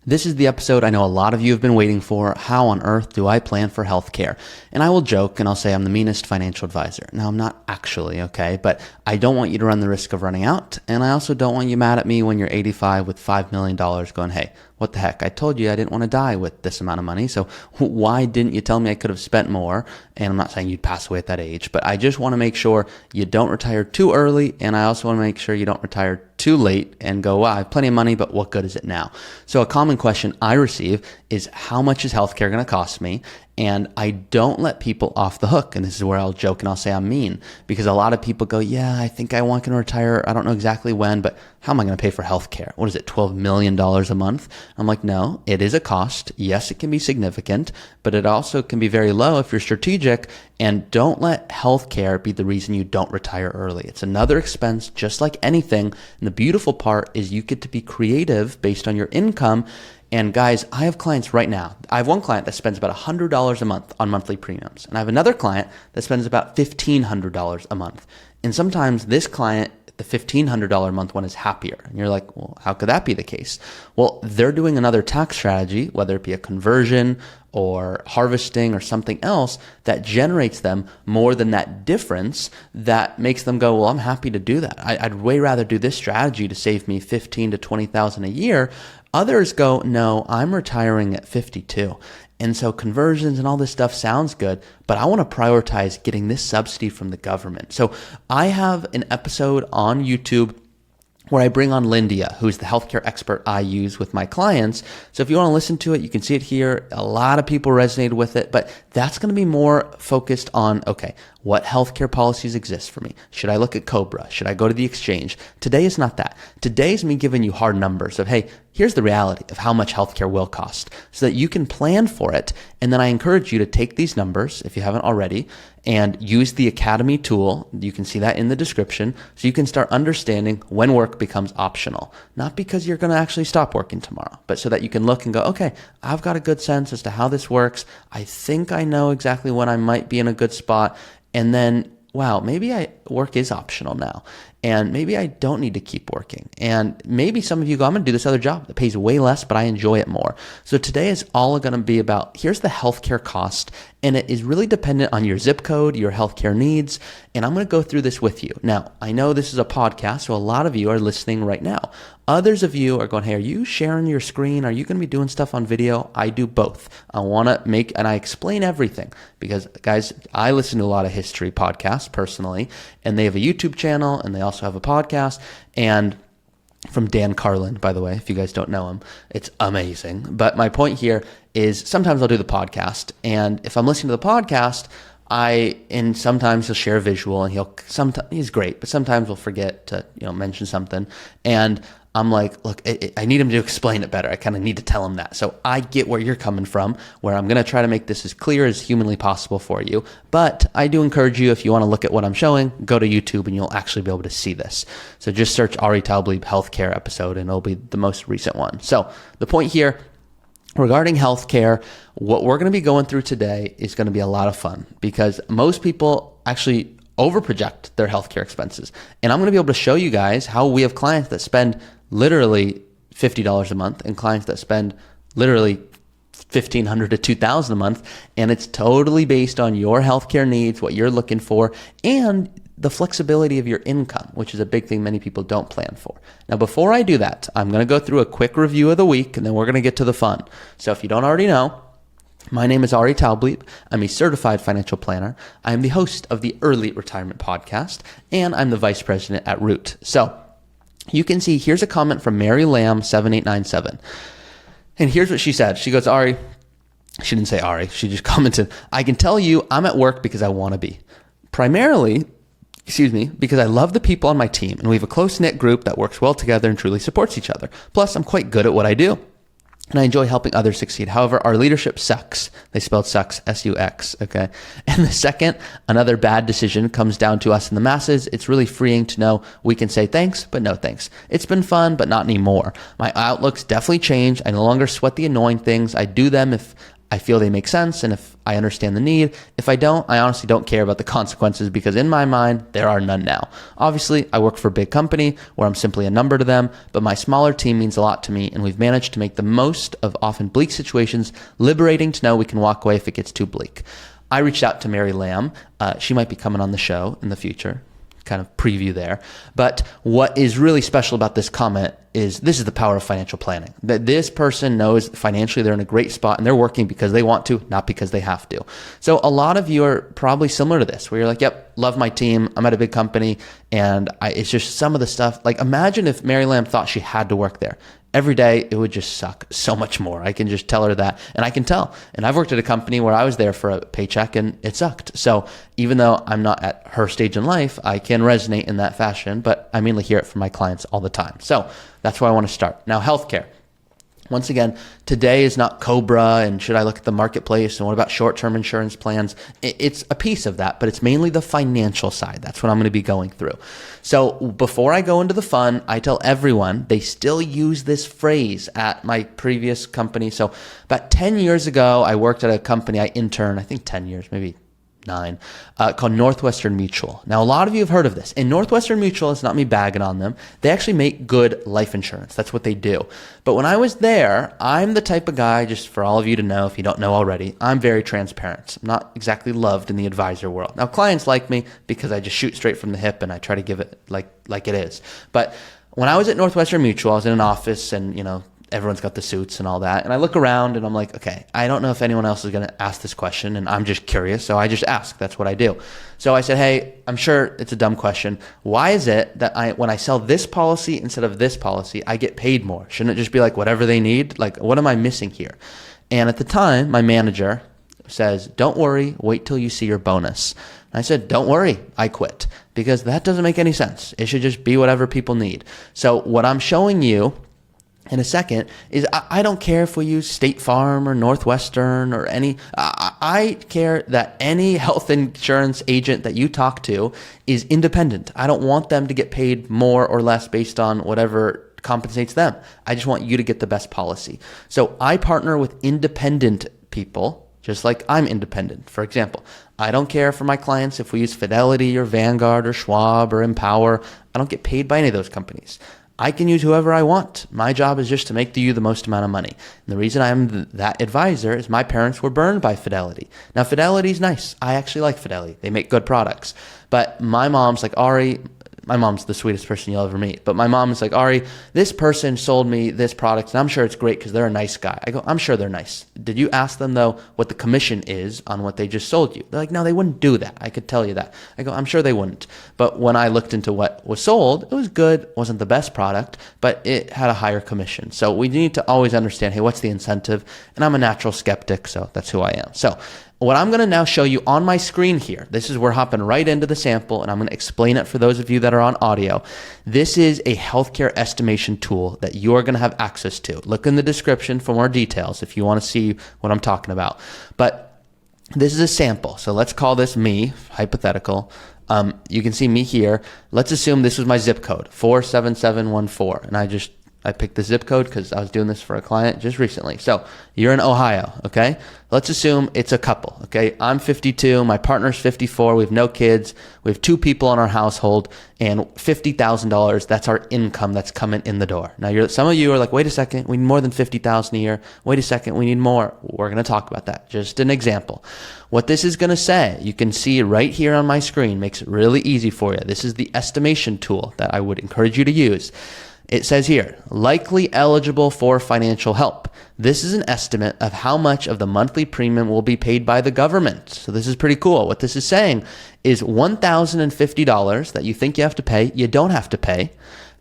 This is the episode I know a lot of you have been waiting for. How on earth do I plan for healthcare? And I will joke and I'll say I'm the meanest financial advisor. Now, I'm not actually, okay? But I don't want you to run the risk of running out. And I also don't want you mad at me when you're 85 with $5 million going, hey, what the heck? I told you I didn't want to die with this amount of money. So why didn't you tell me I could have spent more? And I'm not saying you'd pass away at that age, but I just want to make sure you don't retire too early. And I also want to make sure you don't retire too late and go, wow, I have plenty of money, but what good is it now? So a common question I receive is, how much is healthcare going to cost me? And I don't let people off the hook. And this is where I'll joke and I'll say I'm mean, because a lot of people go, yeah, I think I want to retire. I don't know exactly when, but how am I going to pay for healthcare? What is it, $12 million a month? I'm like, no, it is a cost. Yes, it can be significant, but it also can be very low if you're strategic. And don't let healthcare be the reason you don't retire early. It's another expense, just like anything. And the beautiful part is you get to be creative based on your income. And guys, I have clients right now. I have one client that spends about $100 a month on monthly premiums. And I have another client that spends about $1,500 a month. And sometimes this client, the $1,500 a month one, is happier. And you're like, well, how could that be the case? Well, they're doing another tax strategy, whether it be a conversion or harvesting or something else that generates them more than that difference that makes them go, well, I'm happy to do that. I'd way rather do this strategy to save me $15,000 to $20,000 a year. Others go, no, I'm retiring at 52. And so conversions and all this stuff sounds good, but I want to prioritize getting this subsidy from the government. So I have an episode on YouTube where I bring on Lindia, who's the healthcare expert I use with my clients. So if you want to listen to it, you can see it here. A lot of people resonated with it, but that's going to be more focused on, okay, what healthcare policies exist for me? Should I look at Cobra? Should I go to the exchange? Today is not that. Today is me giving you hard numbers of, hey, here's the reality of how much healthcare will cost so that you can plan for it. And then I encourage you to take these numbers, if you haven't already, and use the Academy tool. You can see that in the description, so you can start understanding when work becomes optional. Not because you're going to actually stop working tomorrow, but so that you can look and go, okay, I've got a good sense as to how this works. I think I know exactly when I might be in a good spot. And then, wow, maybe work is optional now. And maybe I don't need to keep working. And maybe some of you go, I'm going to do this other job that pays way less, but I enjoy it more. So today is all going to be about, here's the healthcare cost. And it is really dependent on your zip code, your healthcare needs. And I'm going to go through this with you. Now, I know this is a podcast, so a lot of you are listening right now. Others of you are going, hey, are you sharing your screen? Are you going to be doing stuff on video? I do both. I want to and I explain everything because, guys, I listen to a lot of history podcasts personally, and they have a YouTube channel and they also have a podcast. And from Dan Carlin, by the way, if you guys don't know him, it's amazing. But my point here is sometimes I'll do the podcast, and if I'm listening to the podcast, and sometimes he'll share a visual, and he's great, but sometimes we'll forget to mention something, and I'm like, look, I need him to explain it better. I kind of need to tell him that. So I get where you're coming from, where I'm going to try to make this as clear as humanly possible for you. But I do encourage you, if you want to look at what I'm showing, go to YouTube and you'll actually be able to see this. So just search Ari Taublieb healthcare episode and it'll be the most recent one. So the point here regarding healthcare, what we're going to be going through today is going to be a lot of fun because most people actually overproject their healthcare expenses. And I'm going to be able to show you guys how we have clients that spend literally $50 a month and clients that spend literally $1,500 to $2,000 a month. And it's totally based on your healthcare needs, what you're looking for, and the flexibility of your income, which is a big thing many people don't plan for. Now, before I do that, I'm going to go through a quick review of the week and then we're going to get to the fun. So if you don't already know, my name is Ari Taublieb. I'm a certified financial planner. I am the host of the Early Retirement Podcast, and I'm the vice president at Root. So you can see, here's a comment from Mary Lamb 7897. And here's what she said. She goes, Ari, she didn't say Ari. She just commented, I can tell you I'm at work because I want to be. Primarily, because I love the people on my team, and we have a close-knit group that works well together and truly supports each other. Plus, I'm quite good at what I do, and I enjoy helping others succeed. However, our leadership sucks. They spelled sucks, S-U-X, okay? And the second another bad decision comes down to us in the masses, it's really freeing to know we can say thanks, but no thanks. It's been fun, but not anymore. My outlook's definitely changed. I no longer sweat the annoying things. I do them if I feel they make sense and if I understand the need. If I don't, I honestly don't care about the consequences because in my mind, there are none now. Obviously, I work for a big company where I'm simply a number to them, but my smaller team means a lot to me and we've managed to make the most of often bleak situations, liberating to know we can walk away if it gets too bleak. I reached out to Mary Lamb. She might be coming on the show in the future. Kind of preview there. But what is really special about this comment is this is the power of financial planning. That this person knows financially they're in a great spot and they're working because they want to, not because they have to. So a lot of you are probably similar to this, where you're like, yep, love my team. I'm at a big company and it's just some of the stuff. Like imagine if Mary Lamb thought she had to work there. Every day, it would just suck so much more. I can just tell her that, and I can tell. And I've worked at a company where I was there for a paycheck, and it sucked. So even though I'm not at her stage in life, I can resonate in that fashion, but I mainly hear it from my clients all the time. So that's where I want to start. Now, healthcare. Once again, today is not Cobra and should I look at the marketplace and what about short-term insurance plans? It's a piece of that, but it's mainly the financial side. That's what I'm going to be going through. So before I go into the fun, I tell everyone they still use this phrase at my previous company. So about 10 years ago, I worked at a company, I interned, I think 10 years, maybe 9, called Northwestern Mutual. Now, a lot of you have heard of this. And Northwestern Mutual, it's not me bagging on them. They actually make good life insurance. That's what they do. But when I was there, I'm the type of guy, just for all of you to know, if you don't know already, I'm very transparent. I'm not exactly loved in the advisor world. Now, clients like me because I just shoot straight from the hip and I try to give it like it is. But when I was at Northwestern Mutual, I was in an office and, everyone's got the suits and all that. And I look around and I'm like, okay, I don't know if anyone else is going to ask this question and I'm just curious. So I just ask. That's what I do. So I said, hey, I'm sure it's a dumb question. Why is it that when I sell this policy instead of this policy, I get paid more? Shouldn't it just be like whatever they need? Like, what am I missing here? And at the time, my manager says, don't worry, wait till you see your bonus. And I said, don't worry, I quit because that doesn't make any sense. It should just be whatever people need. So what I'm showing you in a second is I don't care if we use State Farm or Northwestern or any, I care that any health insurance agent that you talk to is independent. I don't want them to get paid more or less based on whatever compensates them. I just want you to get the best policy. So I partner with independent people, just like I'm independent. For example, I don't care for my clients if we use Fidelity or Vanguard or Schwab or Empower. I don't get paid by any of those companies. I can use whoever I want. My job is just to make you the most amount of money. And the reason I'm that advisor is my parents were burned by Fidelity. Now, Fidelity's nice. I actually like Fidelity. They make good products. But my mom's like, Ari, my mom's the sweetest person you'll ever meet. But my mom is like, Ari, this person sold me this product, and I'm sure it's great because they're a nice guy. I go, I'm sure they're nice. Did you ask them, though, what the commission is on what they just sold you? They're like, no, they wouldn't do that. I could tell you that. I go, I'm sure they wouldn't. But when I looked into what was sold, it was good. It wasn't the best product, but it had a higher commission. So we need to always understand, hey, what's the incentive? And I'm a natural skeptic, so that's who I am. So what I'm going to now show you on my screen here, this is we're hopping right into the sample, and I'm going to explain it for those of you that are on audio. This is a healthcare estimation tool that you are going to have access to. Look in the description for more details if you want to see what I'm talking about. But this is a sample, so let's call this me, hypothetical. You can see me here. Let's assume this was my zip code, 47714, and I picked the zip code because I was doing this for a client just recently. So you're in Ohio, okay? Let's assume it's a couple, okay? I'm 52, my partner's 54, we have no kids, we have 2 people in our household, and $50,000, that's our income that's coming in the door. Now, some of you are like, wait a second, we need more than $50,000 a year. Wait a second, we need more. We're going to talk about that. Just an example. What this is going to say, you can see right here on my screen, makes it really easy for you. This is the estimation tool that I would encourage you to use. It says here, likely eligible for financial help. This is an estimate of how much of the monthly premium will be paid by the government. So this is pretty cool. What this is saying is $1,050 that you think you have to pay, you don't have to pay.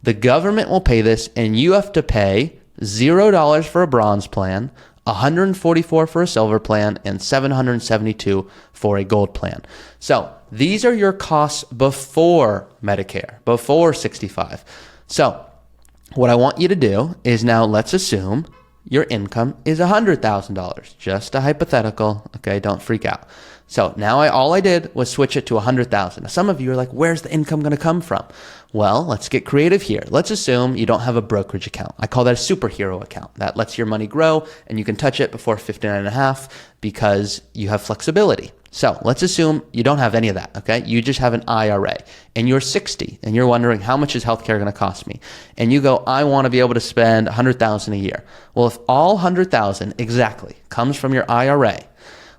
The government will pay this, and you have to pay $0 for a bronze plan, $144 for a silver plan, and $772 for a gold plan. So these are your costs before Medicare, before 65. So what I want you to do is now let's assume your income is $100,000, just a hypothetical, okay? Don't freak out. So now all I did was switch it to $100,000. Now some of you are like, where's the income going to come from? Well, let's get creative here. Let's assume you don't have a brokerage account. I call that a superhero account. That lets your money grow and you can touch it before 59 and a half because you have flexibility. So let's assume you don't have any of that, okay? You just have an IRA and you're 60 and you're wondering how much is healthcare going to cost me? And you go, I want to be able to spend $100,000 a year. Well, if all $100,000 exactly comes from your IRA,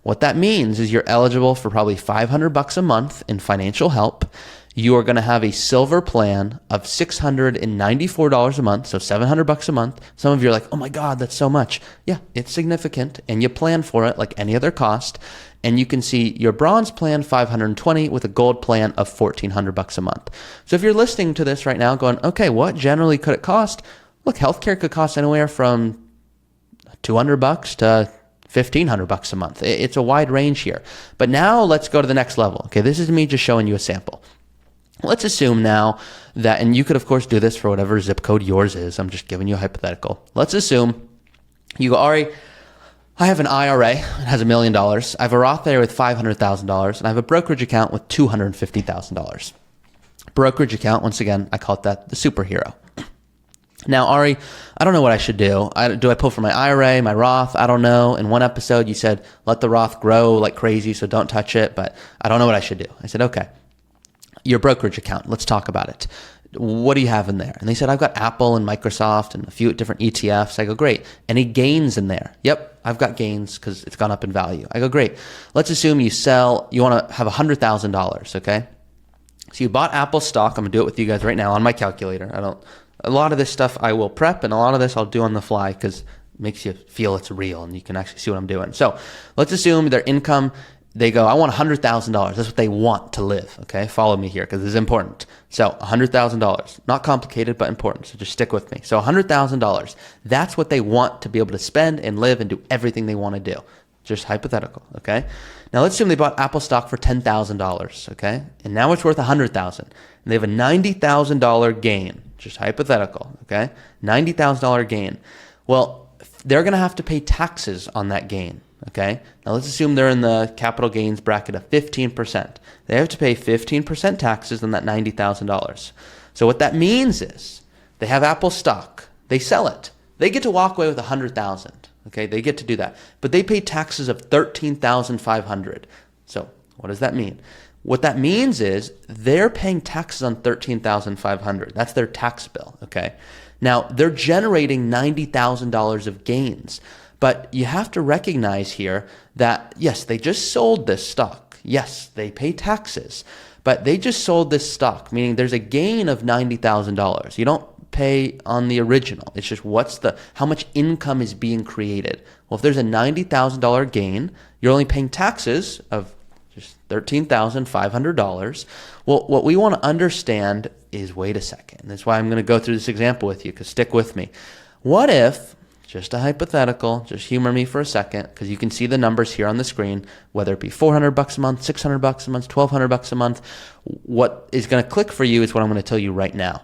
what that means is you're eligible for probably $500 a month in financial help. You are going to have a silver plan of $694 a month, so $700 a month. Some of you are like, oh my God, that's so much. Yeah, it's significant, and you plan for it like any other cost. And you can see your bronze plan, $520, with a gold plan of $1,400 a month. So if you're listening to this right now going, okay, what generally could it cost? Look, healthcare could cost anywhere from $200 to $1,500 a month. It's a wide range here. But now let's go to the next level. Okay, this is me just showing you a sample. Let's assume now that, and you could of course do this for whatever zip code yours is. I'm just giving you a hypothetical. Let's assume you go, Ari, I have an IRA, it has $1 million. I have a Roth IRA with $500,000, and I have a brokerage account with $250,000. Brokerage account, once again, I call it that the superhero. Now, Ari, I don't know what I should do. Do I pull from my IRA, my Roth? I don't know. In one episode, you said, let the Roth grow like crazy, so don't touch it, but I don't know what I should do. I said, okay. Your brokerage account, let's talk about it. What do you have in there? And they said, I've got Apple and Microsoft and a few different ETFs. I go, great. Any gains in there? Yep, I've got gains because it's gone up in value. I go, great. Let's assume you want to have $100,000, okay? So you bought Apple stock. I'm going to do it with you guys right now on my calculator. A lot of this stuff I will prep, and a lot of this I'll do on the fly because it makes you feel it's real and you can actually see what I'm doing. So let's assume their income, they go, I want $100,000. That's what they want to live, okay? Follow me here because this is important. So $100,000, not complicated, but important. So just stick with me. So $100,000, that's what they want to be able to spend and live and do everything they want to do. Just hypothetical, okay? Now let's assume they bought Apple stock for $10,000, okay? And now it's worth $100,000. And they have a $90,000 gain, just hypothetical, okay? $90,000 gain. Well, they're going to have to pay taxes on that gain. Okay, now let's assume they're in the capital gains bracket of 15%. They have to pay 15% taxes on that $90,000. So what that means is they have Apple stock, they sell it, they get to walk away with $100,000. Okay, they get to do that, but they pay taxes of $13,500. So what does that mean? What that means is they're paying taxes on $13,500. That's their tax bill. Okay, now they're generating $90,000 of gains. But you have to recognize here that, yes, they just sold this stock. Yes, they pay taxes, but they just sold this stock, meaning there's a gain of $90,000. You don't pay on the original. It's just how much income is being created. Well, if there's a $90,000 gain, you're only paying taxes of just $13,500. Well, what we want to understand is, wait a second. That's why I'm going to go through this example with you, because stick with me. What if, just a hypothetical, just humor me for a second, because you can see the numbers here on the screen, whether it be $400 a month, $600 a month, $1,200 a month, what is going to click for you is what I'm going to tell you right now.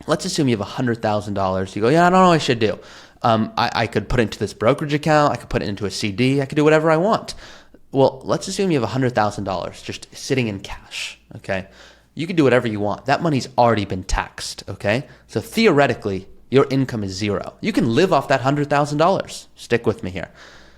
Let's assume you have $100,000. You go, yeah, I don't know what I should do. I could put it into this brokerage account. I could put it into a CD. I could do whatever I want. Well, let's assume you have $100,000 just sitting in cash, okay? You can do whatever you want. That money's already been taxed, okay? So theoretically, your income is zero. You can live off that $100,000. Stick with me here.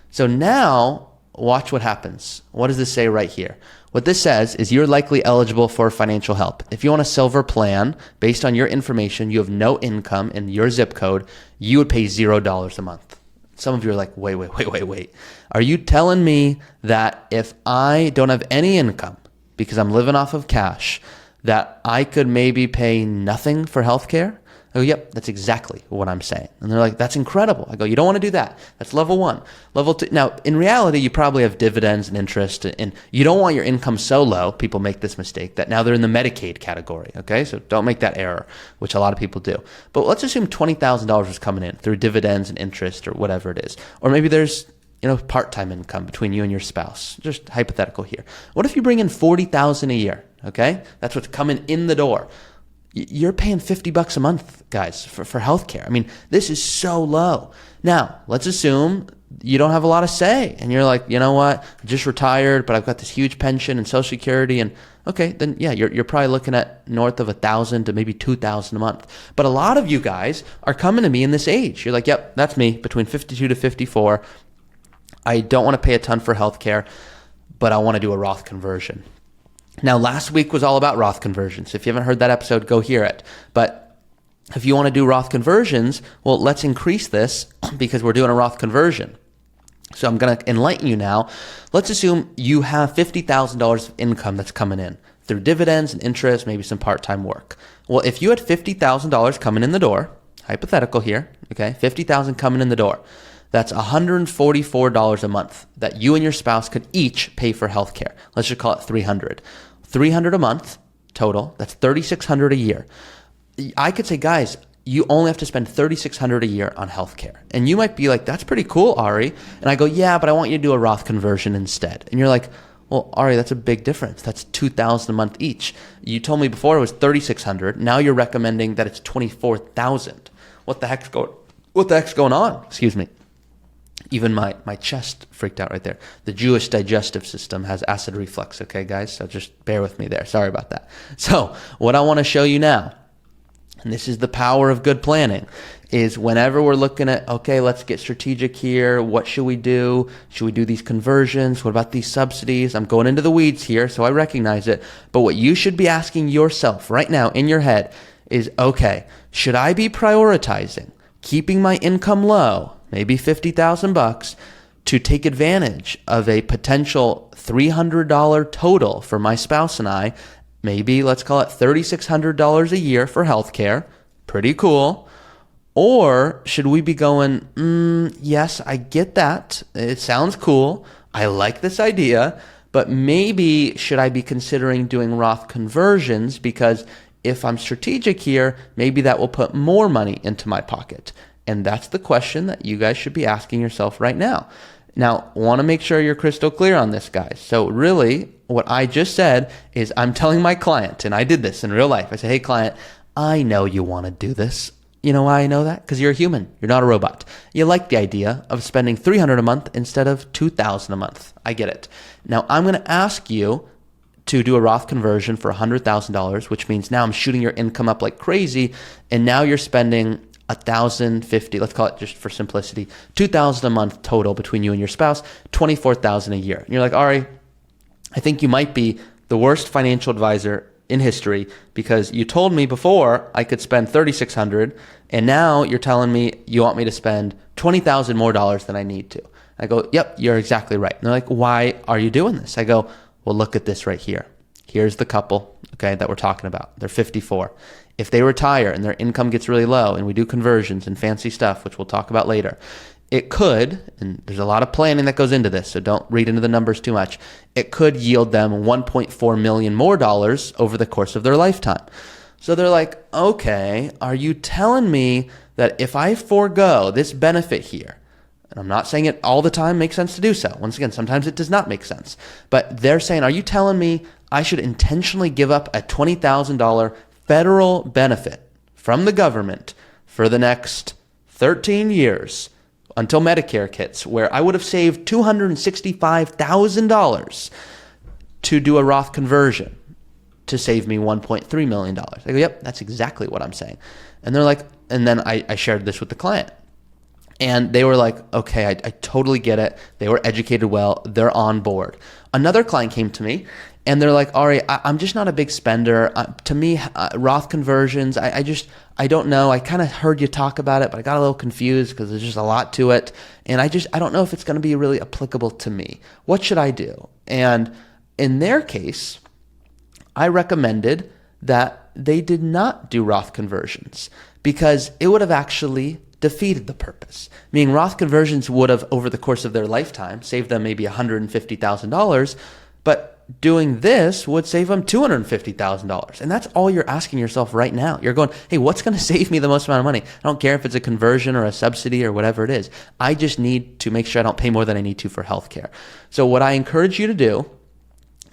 So now, watch what happens. What does this say right here? What this says is you're likely eligible for financial help. If you want a silver plan, based on your information, you have no income in your zip code, you would pay $0 a month. Some of you are like, wait. Are you telling me that if I don't have any income because I'm living off of cash, that I could maybe pay nothing for healthcare? I go, yep, that's exactly what I'm saying. And they're like, that's incredible. I go, you don't want to do that. That's level one. Level two. Now, in reality, you probably have dividends and interest, and you don't want your income so low. People make this mistake that now they're in the Medicaid category. Okay, so don't make that error, which a lot of people do. But let's assume $20,000 was coming in through dividends and interest or whatever it is. Or maybe there's part-time income between you and your spouse. Just hypothetical here. What if you bring in $40,000 a year? Okay, that's what's coming in the door. You're paying $50 a month, guys, for healthcare. I mean, this is so low. Now, let's assume you don't have a lot of say and you're like, you know what, I just retired, but I've got this huge pension and Social Security, and okay, then yeah, you're probably looking at north of $1,000 to maybe $2,000 a month. But a lot of you guys are coming to me in this age. You're like, yep, that's me, between 52 to 54. I don't want to pay a ton for healthcare, but I want to do a Roth conversion. Now, last week was all about Roth conversions. If you haven't heard that episode, go hear it. But if you want to do Roth conversions, well, let's increase this because we're doing a Roth conversion. So I'm going to enlighten you now. Let's assume you have $50,000 of income that's coming in through dividends and interest, maybe some part-time work. Well, if you had $50,000 coming in the door, hypothetical here, okay, $50,000 coming in the door, that's $144 a month that you and your spouse could each pay for healthcare. Let's just call it $300. $300 a month total. That's $3,600 a year. I could say, guys, you only have to spend $3,600 a year on healthcare. And you might be like, that's pretty cool, Ari. And I go, yeah, but I want you to do a Roth conversion instead. And you're like, well, Ari, that's a big difference. That's $2,000 a month each. You told me before it was $3,600. Now you're recommending that it's $24,000. What the heck's going on? Excuse me. Even my chest freaked out right there. The Jewish digestive system has acid reflux, okay, guys? So just bear with me there. Sorry about that. So what I want to show you now, and this is the power of good planning, is whenever we're looking at, okay, let's get strategic here. What should we do? Should we do these conversions? What about these subsidies? I'm going into the weeds here, so I recognize it. But what you should be asking yourself right now in your head is, okay, should I be prioritizing keeping my income low, maybe $50,000, to take advantage of a potential $300 total for my spouse and I, maybe let's call it $3,600 a year for healthcare, pretty cool? Or should we be going, yes, I get that, it sounds cool, I like this idea, but maybe should I be considering doing Roth conversions, because if I'm strategic here, maybe that will put more money into my pocket. And that's the question that you guys should be asking yourself right now. Now, want to make sure you're crystal clear on this, guys. So really, what I just said is I'm telling my client, and I did this in real life. I said, hey, client, I know you want to do this. You know why I know that? Because you're a human. You're not a robot. You like the idea of spending $300 a month instead of $2,000 a month. I get it. Now, I'm going to ask you to do a Roth conversion for $100,000, which means now I'm shooting your income up like crazy, and now you're spending $1,050, let's call it just for simplicity, $2,000 a month total between you and your spouse, $24,000 a year. And you're like, Ari, I think you might be the worst financial advisor in history, because you told me before I could spend $3,600, and now you're telling me you want me to spend $20,000 more dollars than I need to. I go, yep, you're exactly right. And they're like, why are you doing this? I go, well, look at this right here. Here's the couple, okay, that we're talking about. They're 54. If they retire and their income gets really low and we do conversions and fancy stuff, which we'll talk about later, it could, and there's a lot of planning that goes into this, so don't read into the numbers too much, it could yield them $1.4 million more dollars over the course of their lifetime. So they're like, okay, are you telling me that if I forego this benefit here, and I'm not saying it all the time makes sense to do so. Once again, sometimes it does not make sense. But they're saying, are you telling me I should intentionally give up a $20,000 federal benefit from the government for the next 13 years until Medicare hits, where I would have saved $265,000 to do a Roth conversion to save me $1.3 million? I go, yep, that's exactly what I'm saying. And they're like, and then I shared this with the client. And they were like, okay, I totally get it. They were educated well. They're on board. Another client came to me and they're like, Ari, I'm just not a big spender. To me, Roth conversions, I don't know. I kind of heard you talk about it, but I got a little confused because there's just a lot to it. And I don't know if it's going to be really applicable to me. What should I do? And in their case, I recommended that they did not do Roth conversions because it would have actually defeated the purpose. Meaning Roth conversions would have, over the course of their lifetime, saved them maybe $150,000, but doing this would save them $250,000. And that's all you're asking yourself right now. You're going, hey, what's going to save me the most amount of money? I don't care if it's a conversion or a subsidy or whatever it is. I just need to make sure I don't pay more than I need to for healthcare. So what I encourage you to do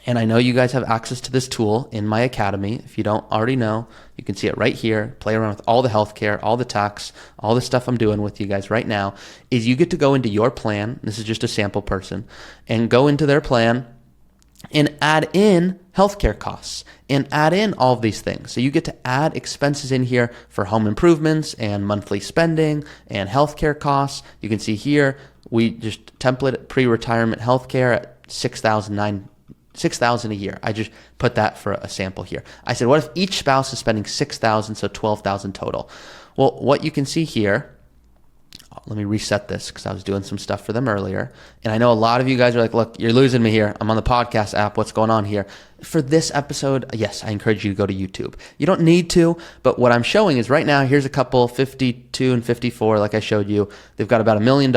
And I know you guys have access to this tool in my academy. If you don't already know, you can see it right here. Play around with all the healthcare, all the tax, all the stuff I'm doing with you guys right now. Is you get to go into your plan. This is just a sample person, and go into their plan and add in healthcare costs and add in all of these things. So you get to add expenses in here for home improvements and monthly spending and healthcare costs. You can see here, we just template pre-retirement healthcare at $6,000 a year. I just put that for a sample here. I said, what if each spouse is spending $6,000, so $12,000 total? Well, what you can see here, let me reset this because I was doing some stuff for them earlier. And I know a lot of you guys are like, look, you're losing me here. I'm on the podcast app. What's going on here? For this episode, yes, I encourage you to go to YouTube. You don't need to, but what I'm showing is right now, here's a couple, 52 and 54, like I showed you. They've got about $1 million.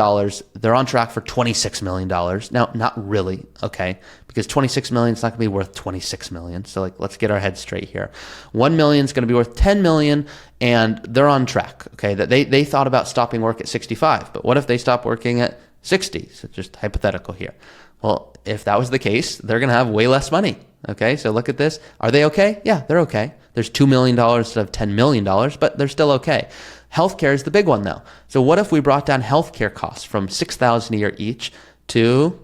They're on track for $26 million. Now, not really, okay? Because $26 million is not going to be worth $26 million. So let's get our heads straight here. $1 million is going to be worth $10 million, and they're on track, okay? That they thought about stopping work at 65, but what if they stop working at 60? So just hypothetical here. Well, if that was the case, they're going to have way less money. Okay, so look at this. Are they okay? Yeah, they're okay. There's $2 million instead of $10 million, but they're still okay. Healthcare is the big one though. So what if we brought down healthcare costs from $6,000 a year each to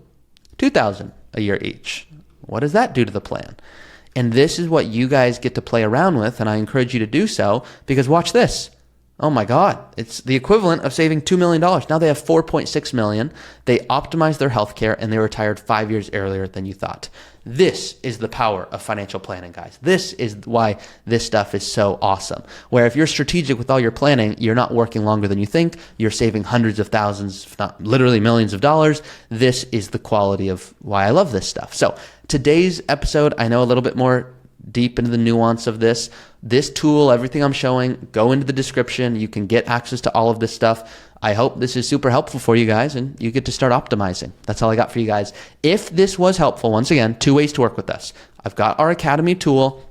$2,000 a year each? What does that do to the plan? And this is what you guys get to play around with, and I encourage you to do so, because watch this. Oh my God, it's the equivalent of saving $2 million. Now they have $4.6 million. They optimized their healthcare and they retired 5 years earlier than you thought. This is the power of financial planning, guys. This is why this stuff is so awesome. Where if you're strategic with all your planning, you're not working longer than you think. You're saving hundreds of thousands, if not literally millions of dollars. This is the quality of why I love this stuff. So today's episode, I know a little bit more deep into the nuance of this. This tool, everything I'm showing, go into the description. You can get access to all of this stuff. I hope this is super helpful for you guys and you get to start optimizing. That's all I got for you guys. If this was helpful, once again, 2 ways to work with us. I've got our Academy tool.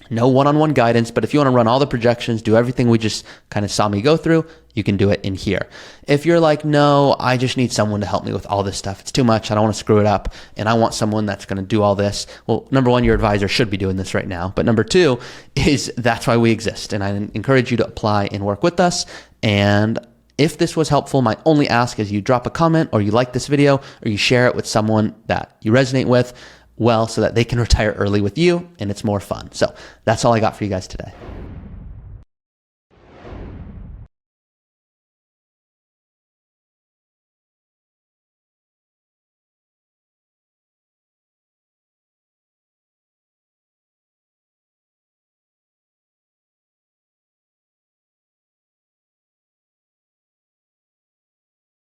No one-on-one guidance, but if you want to run all the projections, do everything we just kind of saw me go through, you can do it in here. If you're like, no, I just need someone to help me with all this stuff. It's too much. I don't want to screw it up. And I want someone that's going to do all this. Well, number one, your advisor should be doing this right now. But number two is that's why we exist. And I encourage you to apply and work with us. And if this was helpful, my only ask is you drop a comment or you like this video or you share it with someone that you resonate with, well, so that they can retire early with you and it's more fun. So that's all I got for you guys today.